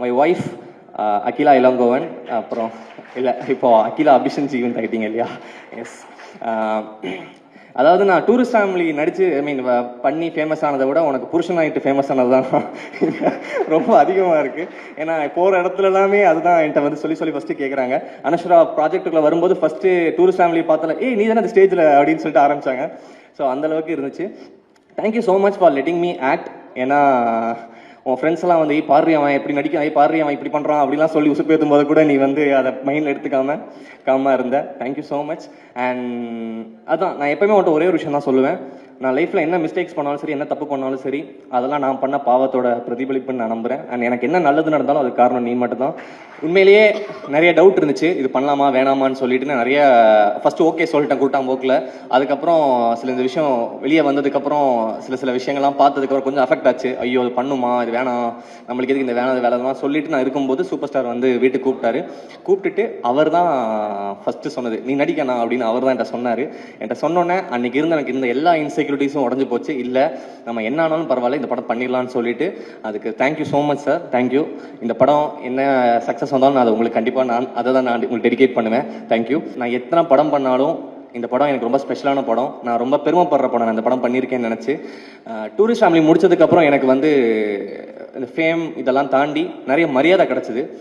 My wife Akila Elangovan, அப்புறம் இல்லை இப்போ அகிலா அபிஷன் ஜீவன் ஆகிட்டீங்க இல்லையா? எஸ். அதாவது நான் டூரிஸ்ட் ஃபேமிலி நடித்து பண்ணி ஃபேமஸ் ஆனதை விட உனக்கு புருஷன் ஆகிட்டு ஃபேமஸ் ஆனது தான் ரொம்ப அதிகமாக இருக்குது. ஏன்னா போகிற இடத்துல எல்லாமே அதுதான் என்கிட்ட வந்து சொல்லி ஃபஸ்ட்டு கேட்குறாங்க. அனஸ்வரா ப்ராஜெக்ட்டுக்குள்ளே வரும்போது ஃபஸ்ட்டு டூரிஸ்ட் ஃபேமிலி பார்த்தால நீ தானே அந்த ஸ்டேஜில் அப்படின்னு சொல்லிட்டு ஆரம்பித்தாங்க. ஸோ அந்தளவுக்கு இருந்துச்சு. Thank you so much for letting me act. ஏன்னா உன் ஃப்ரெண்ட்ஸ் எல்லாம் வந்து பாரு அவன் எப்படி நடிக்க, பாரு அவன் இப்படி பண்ணுறான் அப்படிலாம் சொல்லி உசுப்பேற்றும் போது கூட நீ வந்து அதை மைண்டில் எடுத்துக்காமல் இருந்த. Thank you so much. அண்ட் அதான் நான் எப்போயுமே உன்ட்ட ஒரே ஒரு விஷயம் தான் சொல்லுவேன். நான் லைஃப்பில் என்ன மிஸ்டேக்ஸ் பண்ணாலும் சரி, என்ன தப்பு பண்ணாலும் சரி, அதெல்லாம் நான் பண்ண பாவத்தோட பிரதிபலிப்புன்னு நான் நம்புகிறேன். அண்ட் எனக்கு என்ன நல்லது நடந்தாலும் அதுக்கு காரணம் நீ மட்டும் தான். உண்மையிலேயே நிறைய டவுட் இருந்துச்சு, இது பண்ணலாமா வேணாமான்னு சொல்லிட்டு. நிறைய ஃபஸ்ட்டு ஓகே சொல்லிட்டேன் கூட்டாம் போக்கில். அதுக்கப்புறம் இந்த விஷயம் வெளியே வந்ததுக்கப்புறம் சில விஷயங்கள்லாம் பார்த்ததுக்கப்புறம் கொஞ்சம் அஃபெக்ட் ஆச்சு. ஐயோ அது பண்ணுமா, இது வேணாம், நம்மளுக்கு எதுக்கு இந்த வேணாம் வேலைலாம் சொல்லிட்டு நான் இருக்கும்போது சூப்பர் ஸ்டார் வந்து வீட்டுக்கு கூப்பிட்டுட்டு அவர் தான் ஃபஸ்ட்டு சொன்னது, நீ நடிக்கணும் அப்படின்னு அவர் தான் என்கிட்ட சொன்னார். என்கிட்ட சொன்னோன்னே அன்றைக்கி எனக்கு இருந்த எல்லா இன்செக்யூரிட்டிஸும் உடஞ்சி போச்சு. இல்லை நம்ம என்ன ஆனாலும் பரவாயில்ல, இந்த படம் பண்ணிடலான்னு சொல்லிட்டு அதுக்கு thank you so much sir. Thank you. இந்த படம் என்ன சக்ஸஸ் வந்தாலும் நான் அதை உங்களுக்கு கண்டிப்பாக நான் உங்களுக்கு டெடிகேட் பண்ணுவேன். தேங்க்யூ. நான் எத்தனை படம் பண்ணாலும் இந்த படம் எனக்கு ரொம்ப ஸ்பெஷலான படம். நான் ரொம்ப பெருமைப்படுற படம் நான் இந்த படம் பண்ணியிருக்கேன்னு நினச்சி. டூரிஸ்ட் ஃபேமிலி முடிச்சதுக்கப்புறம் எனக்கு வந்து இந்த ஃபேம் இதெல்லாம் தாண்டி நிறைய மரியாதை கிடச்சிது.